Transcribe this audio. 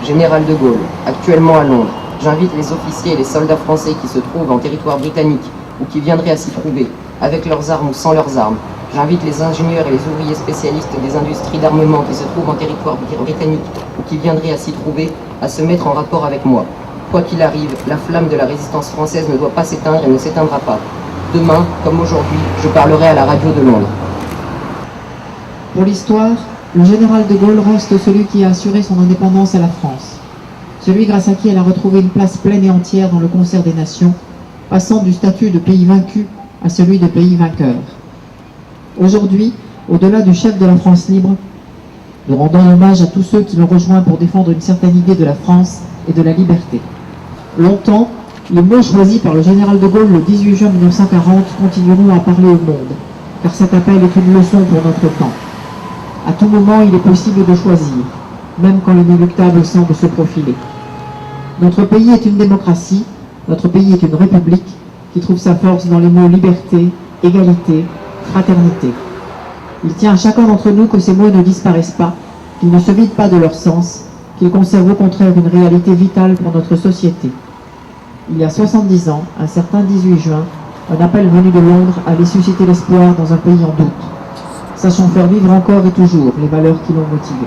Général de Gaulle, actuellement à Londres. J'invite les officiers et les soldats français qui se trouvent en territoire britannique ou qui viendraient à s'y trouver, avec leurs armes ou sans leurs armes. J'invite les ingénieurs et les ouvriers spécialistes des industries d'armement qui se trouvent en territoire britannique ou qui viendraient à s'y trouver, à se mettre en rapport avec moi. Quoi qu'il arrive, la flamme de la résistance française ne doit pas s'éteindre et ne s'éteindra pas. Demain, comme aujourd'hui, je parlerai à la radio de Londres. Pour l'histoire, le général de Gaulle reste celui qui a assuré son indépendance à la France. Celui grâce à qui elle a retrouvé une place pleine et entière dans le concert des nations, passant du statut de pays vaincu à celui de pays vainqueur. Aujourd'hui, au-delà du chef de la France libre, nous rendons hommage à tous ceux qui l'ont rejoint pour défendre une certaine idée de la France et de la liberté. Longtemps, les mots choisis par le général de Gaulle le 18 juin 1940 continueront à parler au monde, car cet appel est une leçon pour notre temps. À tout moment, il est possible de choisir, même quand l'inéluctable semble se profiler. Notre pays est une démocratie, notre pays est une république qui trouve sa force dans les mots liberté, égalité, fraternité. Il tient à chacun d'entre nous que ces mots ne disparaissent pas, qu'ils ne se vident pas de leur sens, qu'ils conservent au contraire une réalité vitale pour notre société. Il y a 70 ans, un certain 18 juin, un appel venu de Londres allait susciter l'espoir dans un pays en doute, sachant faire vivre encore et toujours les valeurs qui l'ont motivé.